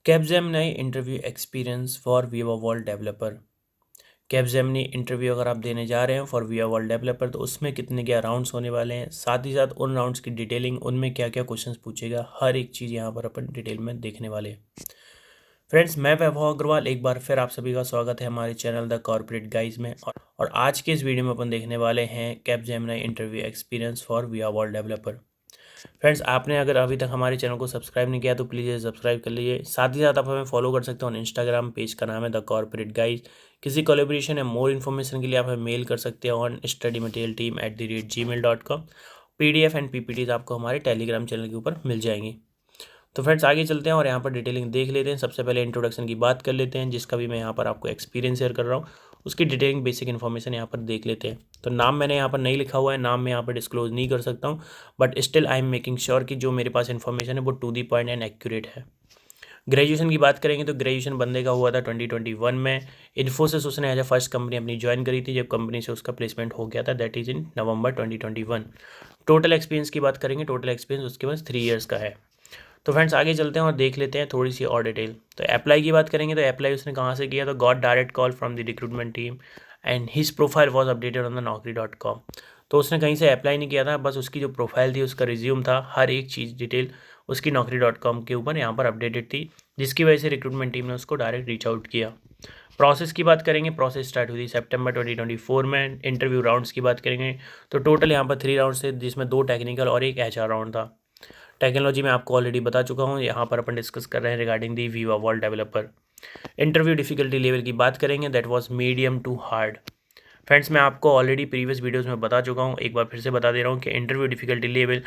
Capgemini interview experience for Viva world developer. Capgemini interview अगर आप देने जा रहे हैं फॉर वीवा वर्ल्ड डेवलपर तो उसमें कितने क्या राउंड्स होने वाले हैं, साथ ही साथ उन राउंड्स की डिटेलिंग, उनमें क्या क्या क्वेश्चंस पूछेगा, हर एक चीज़ यहाँ पर अपन डिटेल में देखने वाले हैं। फ्रेंड्स, मैं वैभव अग्रवाल एक बार फिर आप सभी का स्वागत है हमारे चैनल द कॉर्पोरेट गाइज में। और आज के इस वीडियो में अपन देखने वाले हैं Capgemini interview experience for Viva world developer. Friends, आपने अगर अभी तक हमारे चैनल को सब्सक्राइब नहीं किया तो प्लीज़ सब्सक्राइब कर लीजिए। साथ ही साथ आप हमें फॉलो कर सकते हो ऑन इंस्टाग्राम, पेज का नाम है द कॉर्पोरेट गाइज। किसी कोलेब्रेशन या मोर इन्फॉर्मेशन के लिए आप हमें मेल कर सकते हो on studymaterialteam@gmail.com। PDF and PPTs आपको हमारे टेलीग्राम चैनल के ऊपर मिल जाएंगी। तो फ्रेंड्स, आगे चलते हैं और यहाँ पर डिटेलिंग देख लेते हैं। सबसे पहले इंट्रोडक्शन की बात कर लेते हैं, जिसका भी मैं यहाँ पर आपको एक्सपीरियंस शेयर कर रहा हूँ, उसकी डिटेलिंग बेसिक इन्फॉर्मेशन यहाँ पर देख लेते हैं। तो नाम मैंने यहाँ पर नहीं लिखा हुआ है, नाम मैं यहाँ पर डिस्क्लोज नहीं कर सकता हूँ, but still I am making sure कि जो मेरे पास इन्फॉर्मेशन है वो to the point and accurate है। ग्रेजुएशन की बात करेंगे तो ग्रेजुएशन बंदे का हुआ था 2021 में। इन्फोसिस उसने एज अ फर्स्ट कंपनी अपनी ज्वाइन करी थी, जब कंपनी से उसका प्लेसमेंट हो गया था, that is in November 2021। Total experience की बात करेंगे, टोटल एक्सपीरियंस उसके पास 3 ईयर्स का है। तो फ्रेंड्स, आगे चलते हैं और देख लेते हैं थोड़ी सी और डिटेल। तो अप्लाई की बात करेंगे तो अप्लाई उसने कहाँ से किया, तो got direct call from the recruitment team and his profile was updated on the naukri.com। तो उसने कहीं से अप्लाई नहीं किया था, बस उसकी जो प्रोफाइल थी, उसका रिज्यूम था, हर एक चीज़ डिटेल उसकी naukri.com के ऊपर यहाँ पर अपडेटेड थी, जिसकी वजह से रिक्रूटमेंट टीम ने उसको डायरेक्ट रीच आउट किया। प्रोसेस की बात करेंगे, प्रोसेस स्टार्ट हुई थी सितंबर 2024 में। इंटरव्यू राउंड्स की बात करेंगे तो टोटल यहाँ पर 3 राउंड्स थे, जिसमें 2 टेक्निकल और एक HR राउंड था। टेक्नोलॉजी में आपको ऑलरेडी बता चुका हूँ, यहाँ पर अपन डिस्कस कर रहे हैं regarding the Veeva world developer. Interview difficulty level की बात करेंगे, that was medium to hard. Friends, मैं आपको ऑलरेडी प्रीवियस वीडियोस में बता चुका हूँ, एक बार फिर से बता दे रहा हूँ कि इंटरव्यू डिफिकल्टी लेवल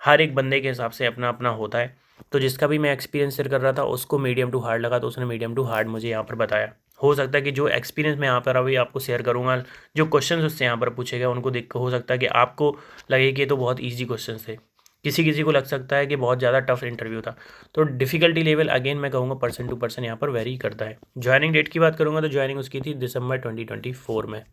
हर एक बंदे के हिसाब से अपना अपना होता है। तो जिसका भी मैं एक्सपीरियंस शेयर कर रहा था उसको मीडियम टू हार्ड लगा, तो उसने मीडियम टू हार्ड मुझे यहाँ पर बताया। हो सकता है कि जो एक्सपीरियंस मैं यहाँ पर अभी आपको शेयर करूँगा, जो क्वेश्चन उससे यहाँ पर पूछे गए, उनको देख कर हो सकता है कि आपको लगे कि ये तो बहुत ईजी क्वेश्चन थे, किसी किसी को लग सकता है कि बहुत ज़्यादा टफ इंटरव्यू था। तो डिफिकल्टी लेवल अगेन मैं कहूँगा पर्सन टू पर्सन यहाँ पर वेरी करता है। ज्वाइनिंग डेट की बात करूँगा तो ज्वाइनिंग उसकी थी दिसंबर 2024 में।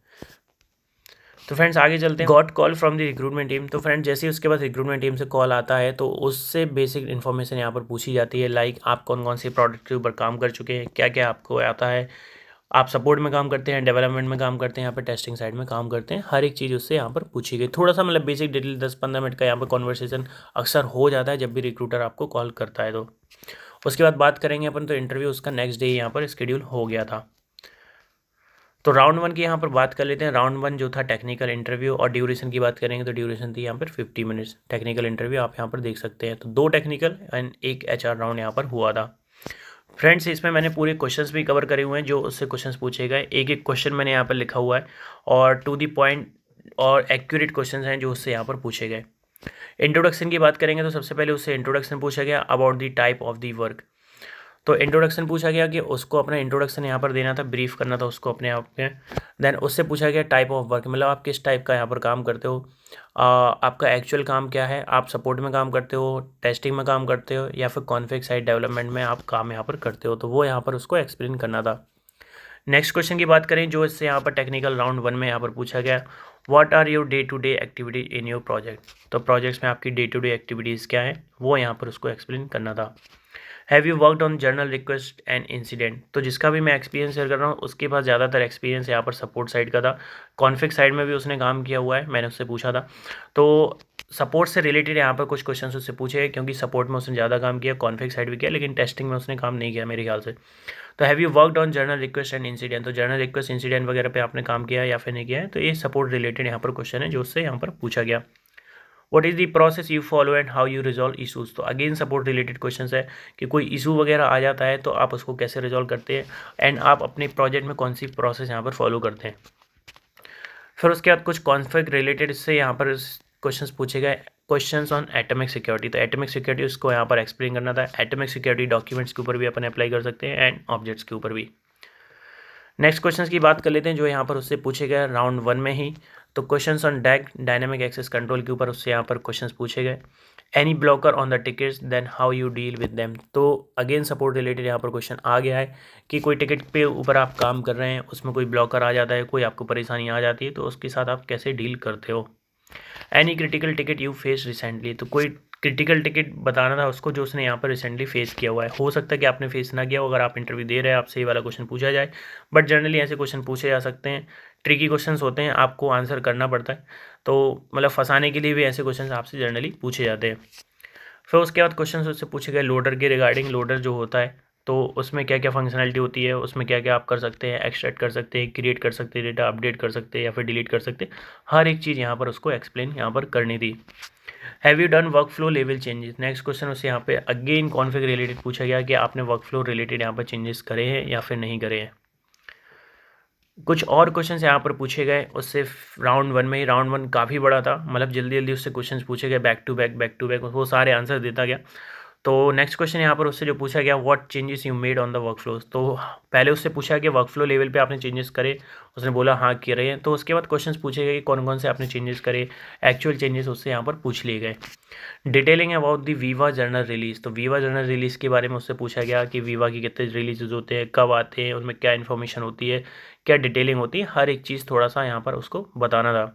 तो फ्रेंड्स, आगे चलते हैं। Got call from the recruitment team. तो फ्रेंड्स, जैसे ही उसके पास रिक्रूटमेंट टीम से कॉल आता है तो उससे बेसिक इन्फॉर्मेशन यहाँ पर पूछी जाती है, लाइक आप कौन कौन से प्रोडक्ट के ऊपर काम कर चुके हैं, क्या क्या आपको आता है, आप सपोर्ट में काम करते हैं, डेवलपमेंट में काम करते हैं, यहाँ पर टेस्टिंग साइड में काम करते हैं, हर एक चीज़ उससे यहाँ पर पूछी गई। थोड़ा सा मतलब बेसिक डिटेल 10-15 मिनट का यहाँ पर कॉन्वर्सेशन अक्सर हो जाता है जब भी रिक्रूटर आपको कॉल करता है। तो उसके बाद बात करेंगे अपन, तो इंटरव्यू उसका नेक्स्ट डे यहाँ पर शेड्यूल हो गया था। तो राउंड 1 की यहाँ पर बात कर लेते हैं। राउंड 1 जो था टेक्निकल इंटरव्यू, और ड्यूरेशन की बात करेंगे तो ड्यूरेशन थी यहाँ पर 50 मिनट्स। टेक्निकल इंटरव्यू आप यहाँ पर देख सकते हैं। तो 2 टेक्निकल एंड एक HR राउंड यहाँ पर हुआ था। फ्रेंड्स, इसमें मैंने पूरे क्वेश्चंस भी कवर करे हुए हैं जो उससे क्वेश्चंस पूछे गए। एक एक क्वेश्चन मैंने यहाँ पर लिखा हुआ है और टू दी पॉइंट और एक्यूरेट क्वेश्चंस हैं जो उससे यहाँ पर पूछे गए। इंट्रोडक्शन की बात करेंगे तो सबसे पहले उससे इंट्रोडक्शन पूछा गया about the type of the work. तो इंट्रोडक्शन पूछा गया कि उसको अपना इंट्रोडक्शन यहाँ पर देना था, ब्रीफ करना था उसको अपने आप में। देन उससे पूछा गया टाइप ऑफ वर्क, मतलब आप किस टाइप का यहाँ पर काम करते हो, आपका एक्चुअल काम क्या है, आप सपोर्ट में काम करते हो, टेस्टिंग में काम करते हो, या फिर कॉन्फिग साइड डेवलपमेंट में आप काम यहाँ पर करते हो। तो वो यहाँ पर उसको एक्सप्लेन करना था। नेक्स्ट क्वेश्चन की बात करें जो इससे यहाँ पर टेक्निकल राउंड 1 में यहाँ पर पूछा गया, what are your day to day activity in your project. तो प्रोजेक्ट्स में आपकी डे टू डे एक्टिविटीज़ क्या है, वो यहाँ पर उसको एक्सप्लेन करना था। Have you worked on journal request and incident. तो जिसका भी मैं एक्सपीरियंस शेयर कर रहा हूँ उसके पास ज़्यादातर एक्सपीरियंस यहाँ पर सपोर्ट साइड का था। कॉन्फिग साइड में भी उसने काम किया हुआ है, मैंने उससे पूछा था। तो सपोर्ट से रिलेटेड यहाँ पर कुछ क्वेश्चन उससे पूछे हैं, क्योंकि सपोर्ट में उसने ज़्यादा काम किया, कॉन्फिग साइड भी किया, लेकिन टेस्टिंग में उसने काम नहीं किया मेरे ख्याल से। तो have you worked on journal request and incident. तो जर्नल रिक्वेस्ट इंसिडेंट वगैरह पे आपने काम किया है या फिर नहीं किया है। तो ये सपोर्ट रिलेटेड यहाँ पर क्वेश्चन है जो उससे यहाँ पर पूछा गया। What is the process you follow and how you resolve issues. तो अगेन सपोर्ट रिलेटेड क्वेश्चन है कि कोई इशू वगैरह आ जाता है तो आप उसको कैसे रिजॉल्व करते हैं एंड आप अपने प्रोजेक्ट में कौन सी प्रोसेस यहाँ पर फॉलो करते हैं। फिर उसके बाद कुछ कॉन्फिग रिलेटेड से यहाँ पर क्वेश्चंस पूछे गए, क्वेश्चंस ऑन एटॉमिक सिक्योरिटी। तो एटॉमिक सिक्योरिटी उसको यहाँ पर एक्सप्लेन करना था। एटॉमिक सिक्योरिटी डॉक्यूमेंट्स के ऊपर भी अपन अप्लाई कर सकते हैं एंड ऑब्जेक्ट्स के ऊपर भी। नेक्स्ट क्वेश्चंस की बात कर लेते हैं जो यहाँ पर उससे पूछे गए राउंड 1 में ही। तो questions on DAC dynamic access control के ऊपर उससे यहाँ पर क्वेश्चंस पूछे गए। Any blocker on the tickets then how you deal with them. तो अगेन सपोर्ट रिलेटेड यहाँ पर क्वेश्चन आ गया है कि कोई टिकट पे ऊपर आप काम कर रहे हैं, उसमें कोई ब्लॉकर आ जाता है, कोई आपको परेशानी आ जाती है, तो उसके साथ आप कैसे डील करते हो। Any critical ticket you face recently. तो कोई क्रिटिकल टिकट बताना था उसको, जो उसने यहाँ पर रिसेंटली फेस किया हुआ है। हो सकता है कि आपने फेस ना किया हो, अगर आप इंटरव्यू दे रहे हैं आपसे ये वाला क्वेश्चन पूछा जाए, बट जनरली ऐसे क्वेश्चन पूछे जा सकते हैं। ट्रिकी क्वेश्चंस होते हैं, आपको आंसर करना पड़ता है, तो मतलब फंसाने के लिए भी ऐसे क्वेश्चन आपसे जनरली पूछे जाते हैं। फिर उसके बाद क्वेश्चन उससे पूछे गए लोडर के रिगार्डिंग। लोडर जो होता है तो उसमें क्या क्या फंक्शनैलिटी होती है, उसमें क्या क्या आप कर सकते हैं, एक्सट्रैक्ट कर सकते हैं, क्रिएट कर सकते हैं, डेटा अपडेट कर सकते हैं या फिर डिलीट कर सकते हैं, हर एक चीज़ यहाँ पर उसको एक्सप्लेन यहाँ पर करनी थी। Have you done work flow level changes, next question उससे यहाँ पे अगेन कॉन्फ़िग रिलेटेड पूछा गया कि आपने वर्क फ्लो रिलेटेड यहाँ पर चेंजेस करे हैं या फिर नहीं करे हैं। कुछ और क्वेश्चंस यहाँ पर पूछे गए उससे राउंड 1 में ही। राउंड 1 काफ़ी बड़ा था, मतलब जल्दी जल्दी उससे क्वेश्चंस पूछे गए, बैक टू बैक वो सारे आंसर देता गया। तो नेक्स्ट क्वेश्चन यहाँ पर उससे जो पूछा गया, what changes you made on the work flow, तो पहले उससे पूछा कि वर्क फ्लो लेवल पे आपने चेंजेस करे, उसने बोला हाँ किए रहे हैं। तो उसके बाद क्वेश्चंस पूछे गए कि कौन कौन से आपने चेंजेस करे, एक्चुअल चेंजेस उससे यहाँ पर पूछ लिए गए। Detailing about the Viva journal release, तो वीवा जर्नल रिलीज़ के बारे में उससे पूछा गया कि वीवा की कितने रिलीजेज होते हैं, कब आते हैं, उनमें क्या इन्फॉर्मेशन होती है, क्या डिटेलिंग होती है, हर एक चीज़ थोड़ा सा यहाँ पर उसको बताना था।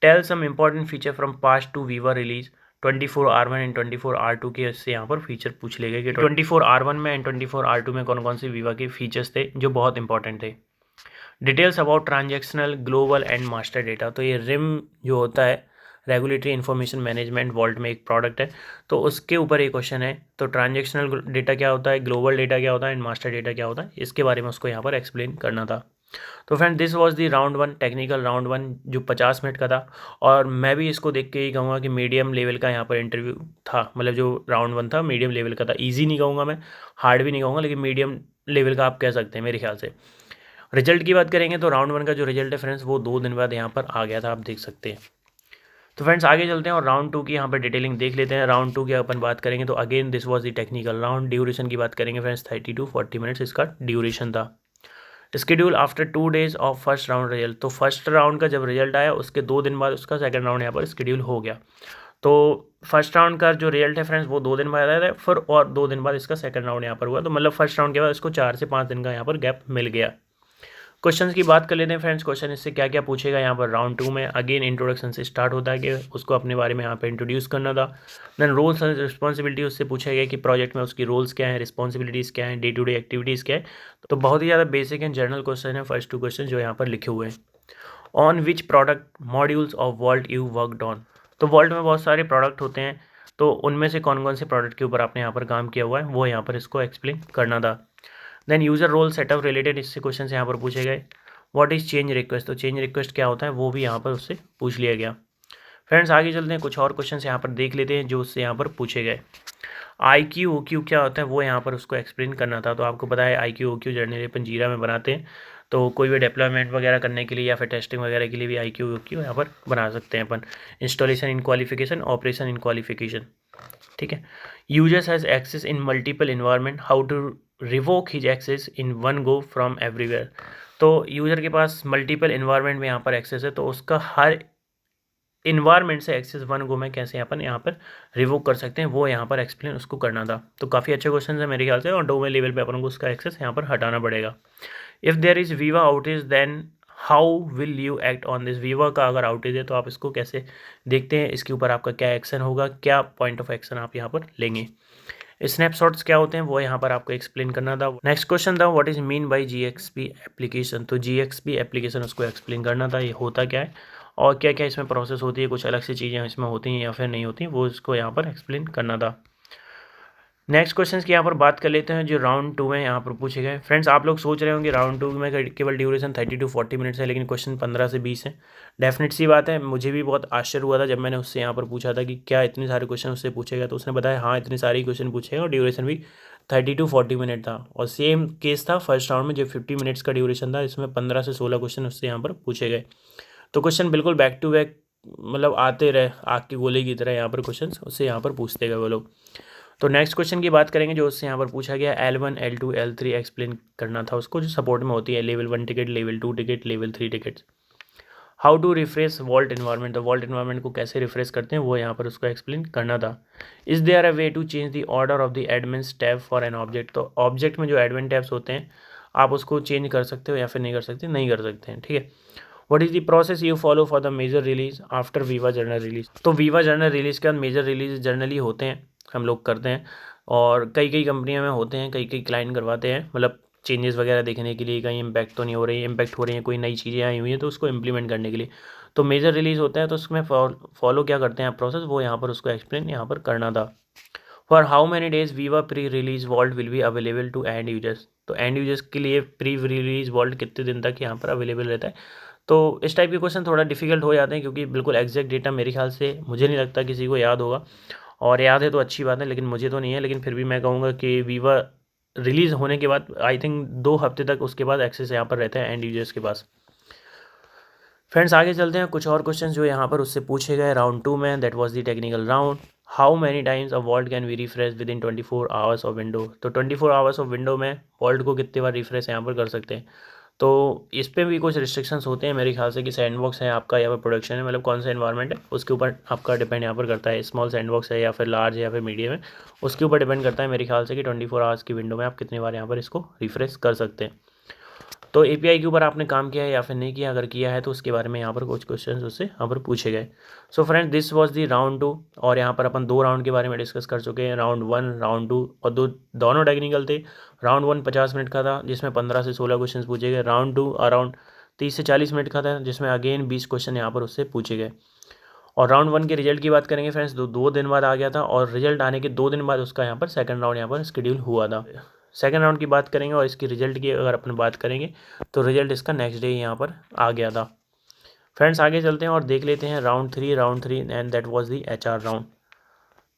Tell some important feature from past two Veeva release 24R1 and 24R2 के इससे यहाँ पर फीचर पूछ लिए गए कि 24R1 में एंड 24R2 में कौन कौन से वीवा के फीचर्स थे जो बहुत इंपॉर्टेंट थे। Details about transactional global and master data, तो ये रिम जो होता है रेगुलेटरी इन्फॉर्मेशन मैनेजमेंट वॉल्ट में एक प्रोडक्ट है, तो उसके ऊपर एक क्वेश्चन है। तो ट्रांजेक्शनल डेटा क्या होता है, ग्लोबल डेटा क्या होता है एंड मास्टर डेटा क्या होता है, इसके बारे में उसको यहाँ पर एक्सप्लेन करना था। तो friend this was the round 1, technical round 1 जो 50 मिनट का था। और मैं भी इसको देख के ही कहूँगा कि मीडियम लेवल का यहाँ पर इंटरव्यू था, मतलब जो राउंड 1 था मीडियम लेवल का था। ईजी नहीं कहूँगा मैं, हार्ड भी नहीं कहूँगा, लेकिन मीडियम लेवल का आप कह सकते हैं मेरे ख्याल से। रिजल्ट की बात करेंगे तो राउंड 1 का जो रिजल्ट है फ्रेंड्स वो 2 दिन बाद यहाँ पर आ गया था, आप देख सकते हैं। तो फ्रेंड्स आगे चलते हैं और राउंड 2 की यहाँ पर डिटेलिंग देख लेते हैं। राउंड 2 की अपन बात करेंगे तो again this was the technical round. Duration की बात करेंगे फ्रेंड्स 30 to 40 मिनट्स इसका ड्यूरेशन था। Schedule after 2 days of first round result, तो फर्स्ट राउंड का जब रिजल्ट आया उसके 2 दिन बाद उसका सेकंड राउंड यहाँ पर शेड्यूल हो गया। तो फर्स्ट राउंड का जो रिजल्ट है फ्रेंड्स वो 2 दिन बाद आया था, फिर और 2 दिन बाद इसका सेकंड राउंड यहाँ पर हुआ। तो मतलब फर्स्ट राउंड के बाद इसको 4 से 5 दिन का यहाँ पर गैप मिल गया। क्वेश्चंस की बात कर लेते हैं फ्रेंड्स। क्वेश्चन इससे क्या क्या पूछेगा यहाँ पर राउंड 2 में। अगेन इंट्रोडक्शन से स्टार्ट होता है कि उसको अपने बारे में यहाँ पे इंट्रोड्यूस करना था। देन रोल्स एंड रिस्पॉन्सिबिलिटी उससे पूछा गया कि प्रोजेक्ट में उसकी रोल्स क्या है, रिस्पॉन्सिबिलिटीज़ क्या है, डे टू डे एक्टिविटीज़ क्या है। तो बहुत ही ज़्यादा बेसिक एंड जनरल क्वेश्चन है फर्स्ट 2 क्वेश्चन जो यहाँ पर लिखे हुए हैं। On which product modules of Vault you worked on, तो वॉल्ट में बहुत सारे प्रोडक्ट होते हैं, तो उनमें से कौन कौन से प्रोडक्ट के ऊपर आपने यहाँ पर काम किया हुआ है वो यहाँ पर इसको एक्सप्लेन करना था। Then user role setup related इससे क्वेश्चन यहाँ पर पूछे गए। व्हाट इज़ चेंज रिक्वेस्ट, तो चेंज रिक्वेस्ट क्या होता है वो भी यहाँ पर उससे पूछ लिया गया। फ्रेंड्स आगे चलते हैं, कुछ और क्वेश्चन यहाँ पर देख लेते हैं जो उससे यहाँ पर पूछे गए। IQ OQ क्या होता है वो यहाँ पर उसको एक्सप्लेन करना था। तो आपको पता है IQ OQ जनरली अपन जीरा में बनाते हैं, तो कोई भी डिप्लॉयमेंट वगैरह करने के लिए या फिर टेस्टिंग वगैरह के लिए भी IQ OQ यहाँ पर बना सकते हैं अपन। Installation in qualification, operation in qualification, ठीक है। Users has access in multiple environment, how to revoke his access in one go from everywhere, तो यूज़र के पास मल्टीपल इन्वायरमेंट में यहाँ पर एक्सेस है, तो उसका हर इन्वायरमेंट से एक्सेस वन गो में कैसे अपन यहाँ पर रिवोक कर सकते हैं वो यहाँ पर एक्सप्लेन उसको करना था। तो काफ़ी अच्छे क्वेश्चन है मेरे ख्याल से, और डोमेन लेवल पे अपन को उसका एक्सेस यहाँ पर हटाना पड़ेगा। If there is Veeva outage then how will you act on this, Veeva का अगर आउटेज है तो आप इसको कैसे देखते हैं, इसके ऊपर आपका क्या एक्शन होगा, क्या पॉइंट ऑफ एक्शन आप यहाँ पर लेंगे। स्नैपशॉट्स क्या होते हैं वो यहाँ पर आपको एक्सप्लेन करना था। नेक्स्ट क्वेश्चन था what is mean by GXP application, तो GXP एप्लीकेशन उसको एक्सप्लेन करना था ये होता क्या है और क्या क्या इसमें प्रोसेस होती है, कुछ अलग से चीज़ें इसमें होती हैं या फिर नहीं होती, वो इसको यहाँ पर एक्सप्लेन करना था। नेक्स्ट क्वेश्चन की यहाँ पर बात कर लेते हैं जो राउंड 2 में यहाँ पर पूछे गए। फ्रेंड्स आप लोग सोच रहे होंगे राउंड 2 में केवल ड्यूरेशन 30 to 40 मिनट्स है, लेकिन क्वेश्चन 15 से 20 है। डेफिनेट सी बात है, मुझे भी बहुत आश्चर्य हुआ था जब मैंने उससे यहाँ पर पूछा था कि क्या इतने सारे क्वेश्चन उससे पूछेगा, तो उसने बताया हाँ इतने सारे क्वेश्चन पूछेगा और ड्यूरेशन भी 30 to 40 मिनट था। और सेम केस था फर्स्ट राउंड में जो 50 मिनट्स का ड्यूरेशन था, इसमें 15 से 16 क्वेश्चन उससे यहाँ पर पूछे गए। तो क्वेश्चन बिल्कुल बैक टू बैक मतलब आते रहे, आग की गोले की तरह यहाँ पर क्वेश्चन उससे यहाँ पर पूछते गए वो लोग। तो नेक्स्ट क्वेश्चन की बात करेंगे जो उससे यहाँ पर पूछा गया L1 L2 L3 एक्सप्लेन करना था उसको, जो सपोर्ट में होती है level 1 ticket, level 2 ticket, level 3 ticket. How to refresh vault environment, तो वॉल्ट इन्वायरमेंट को कैसे रिफ्रेश करते हैं वो यहाँ पर उसको एक्सप्लेन करना था। Is there a way to change the order of the admins tab for an object, तो ऑब्जेक्ट में जो एडमिन टैब्स होते हैं आप उसको चेंज कर सकते हो या फिर नहीं कर सकते, नहीं कर सकते हैं, ठीक है। What is the process you follow for the major release after Veeva journal release. तो वीवा जर्नल रिलीज के बाद मेजर रिलीज जर्नली होते हैं, हम लोग करते हैं, और कई कई कंपनियों में होते हैं, कई कई क्लाइंट करवाते हैं, मतलब चेंजेस वगैरह देखने के लिए, कहीं इम्पैक्ट तो नहीं हो रही है, इम्पैक्ट हो रही है, कोई नई चीज़ें आई हुई हैं तो उसको इम्प्लीमेंट करने के लिए। तो मेजर रिलीज होता है तो उसमें फॉलो क्या करते हैं आप प्रोसेस, वो यहाँ पर उसको एक्सप्लेन यहाँ पर करना था। For how many days Veeva pre release vault will be available to end users. तो एंड यूजर्स के लिए प्री रिलीज वॉल्ट कितने दिन तक यहाँ पर अवेलेबल रहता है। तो इस टाइप के क्वेश्चन थोड़ा डिफिकल्ट हो जाते हैं, क्योंकि बिल्कुल एग्जैक्ट डेटा मेरे ख्याल से मुझे नहीं लगता किसी को याद होगा, और याद है तो अच्छी बात है, लेकिन मुझे तो नहीं है। लेकिन फिर भी मैं कहूँगा कि वीवा रिलीज़ होने के बाद आई थिंक 2 हफ्ते तक उसके बाद एक्सेस यहाँ पर रहता है एंड यूजर्स के पास। फ्रेंड्स आगे चलते हैं, कुछ और क्वेश्चन जो यहाँ पर उससे पूछे गए राउंड 2 में, that was the technical round. How many times a vault can be refresh within 24 hours of window. तो 24 आवर्स ऑफ विंडो में वॉल्ट को कितने बार रिफ्रेश यहाँ पर कर सकते हैं। तो इस पर भी कुछ रिस्ट्रिक्शंस होते हैं मेरे ख्याल से, कि सैंडबॉक्स है आपका या फिर प्रोडक्शन है, मतलब कौन सा एनवायरनमेंट है उसके ऊपर आपका डिपेंड यहाँ पर करता है। स्मॉल सैंडबॉक्स है या फिर लार्ज है या फिर मीडियम है, उसके ऊपर डिपेंड करता है मेरे ख्याल से कि 24 आवर्स की विंडो में आप कितनी बार यहाँ पर इसको रिफ्रेश कर सकते हैं। तो एपीआई के ऊपर आपने काम किया है या फिर नहीं किया, अगर किया है तो उसके बारे में यहाँ पर कुछ क्वेश्चंस उससे यहाँ पर पूछे गए। So friends this was the round 2, और यहाँ पर अपन 2 राउंड के बारे में डिस्कस कर चुके हैं, राउंड 1 राउंड 2, और दोनों टेक्निकल थे। राउंड 1 50 मिनट का था जिसमें 15 से 16 क्वेश्चन पूछे गए। राउंड 2 अराउंड 30 से 40 मिनट का था जिसमें अगेन 20 क्वेश्चन यहाँ पर उससे पूछे गए। और राउंड 1 के रिजल्ट की बात करेंगे फ्रेंड्स, दो दिन बाद आ गया था, और रिजल्ट आने के 2 दिन बाद उसका यहाँ पर सेकंड राउंड यहाँ पर शेड्यूल हुआ था। सेकंड राउंड की बात करेंगे और इसकी रिजल्ट की अगर अपन बात करेंगे तो रिजल्ट इसका नेक्स्ट डे यहाँ पर आ गया था। फ्रेंड्स आगे चलते हैं और देख लेते हैं round 3 and that was the HR round.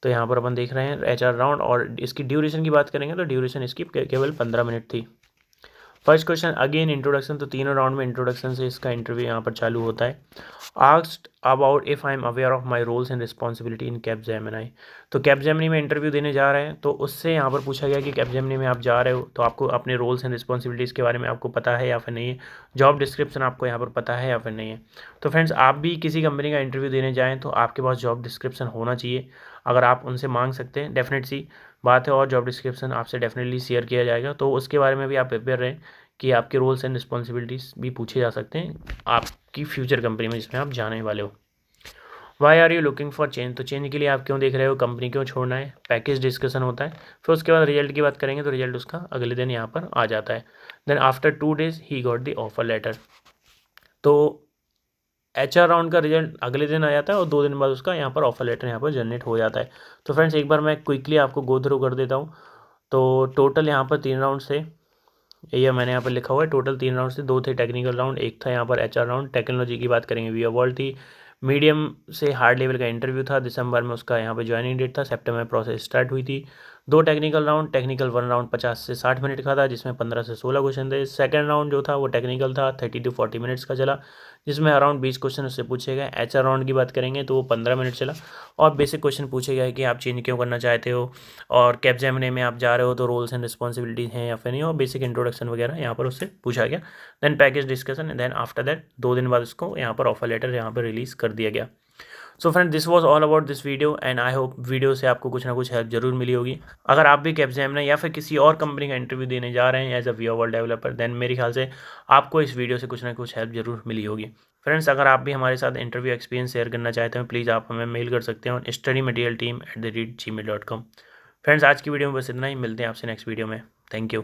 तो यहाँ पर अपन देख रहे हैं एचआर राउंड, और इसकी ड्यूरेशन की बात करेंगे तो ड्यूरेशन इसकी केवल 15 मिनट थी। फर्स्ट क्वेश्चन अगेन इंट्रोडक्शन, तो तीनों राउंड में इंट्रोडक्शन से इसका इंटरव्यू यहाँ पर चालू होता है। Asked about if I am aware of my roles and responsibility in Capgemini. तो कैपजेमिनी में इंटरव्यू देने जा रहे हैं, तो उससे यहाँ पर पूछा गया कि कैपजेमिनी में आप जा रहे हो तो आपको अपने रोल्स एंड रिस्पॉन्सिबिलिटीज़ के बारे में आपको पता है या फिर नहीं है, जॉब डिस्क्रिप्शन आपको यहाँ पर पता है या फिर नहीं है। तो फ्रेंड्स आप भी किसी कंपनी का इंटरव्यू देने जाएँ तो आपके पास जॉब डिस्क्रिप्शन होना चाहिए, अगर आप उनसे मांग सकते हैं डेफिनेट सी बात है, और जॉब डिस्क्रिप्शन आपसे डेफिनेटली शेयर किया जाएगा, तो उसके बारे में भी आप प्रिपेयर रहें कि आपके रोल्स एंड रिस्पॉन्सिबिलिटीज़ भी पूछे जा सकते हैं आपकी फ्यूचर कंपनी में जिसमें आप जाने वाले हो। Why are you looking for change, तो चेंज के लिए आप क्यों देख रहे हो, कंपनी क्यों छोड़ना है, पैकेज डिस्कशन होता है। फिर उसके बाद रिजल्ट की बात करेंगे तो रिजल्ट उसका अगले दिन यहाँ पर आ जाता है। देन आफ्टर 2 डेज ही गॉट द ऑफर लेटर। तो एचआर राउंड का रिजल्ट अगले दिन आ जाता है और 2 दिन बाद उसका यहाँ पर ऑफर लेटर यहाँ पर जनरेट हो जाता है। तो फ्रेंड्स एक बार मैं क्विकली आपको गो थ्रू कर देता हूँ। तो टोटल यहाँ पर 3 राउंड से, ये मैंने यहाँ पर लिखा हुआ है, टोटल 3 राउंड से 2 थे टेक्निकल राउंड, एक था यहाँ पर एचआर राउंड। टेक्नोलॉजी की बात करेंगे वीवा वॉल्ट थी, मीडियम से हार्ड लेवल का इंटरव्यू था, दिसंबर में उसका यहाँ पे ज्वाइनिंग डेट था, सितंबर में प्रोसेस स्टार्ट हुई थी। 2 टेक्निकल राउंड, टेक्निकल 1 राउंड 50 से 60 मिनट का था जिसमें 15 से 16 क्वेश्चन थे। सेकंड राउंड जो था वो टेक्निकल था, 30 to 40 मिनट्स का चला जिसमें अराउंड 20 क्वेश्चन उससे पूछे गए। एचआर राउंड की बात करेंगे तो वो 15 मिनट चला, और बेसिक क्वेश्चन पूछे गए कि आप चेंज क्यों करना चाहते हो, और कैपजेमिनी में आप जा रहे हो तो रोल्स एंड रिस्पॉन्सिबिलिटीज हैं या फिर नहीं, और बेसिक इंट्रोडक्शन वगैरह यहाँ पर उससे पूछा गया। Then package discussion, then after that 2 दिन बाद उसको यहाँ पर ऑफर लेटर यहाँ पर रिलीज़ कर दिया गया। So friend this was all about this video, and I hope video से आपको कुछ ना कुछ हेल्प जरूर मिली होगी। अगर आप भी कैपजेमिनी या फिर किसी और कंपनी का इंटरव्यू देने जा रहे हैं as a Veeva vault developer, then मेरे ख्याल से आपको इस वीडियो से कुछ ना कुछ हेल्प जरूर मिली होगी। फ्रेंड्स अगर आप भी हमारे साथ इंटरव्यू एक्सपीरियंस शेयर करना चाहते हैं प्लीज़ आप हमें मेल कर सकते हैं studymaterialteam@gmail.com। फ्रेंड्स आज की वीडियो में बस इतना ही, मिलते हैं आपसे नेक्स्ट वीडियो में। Thank you.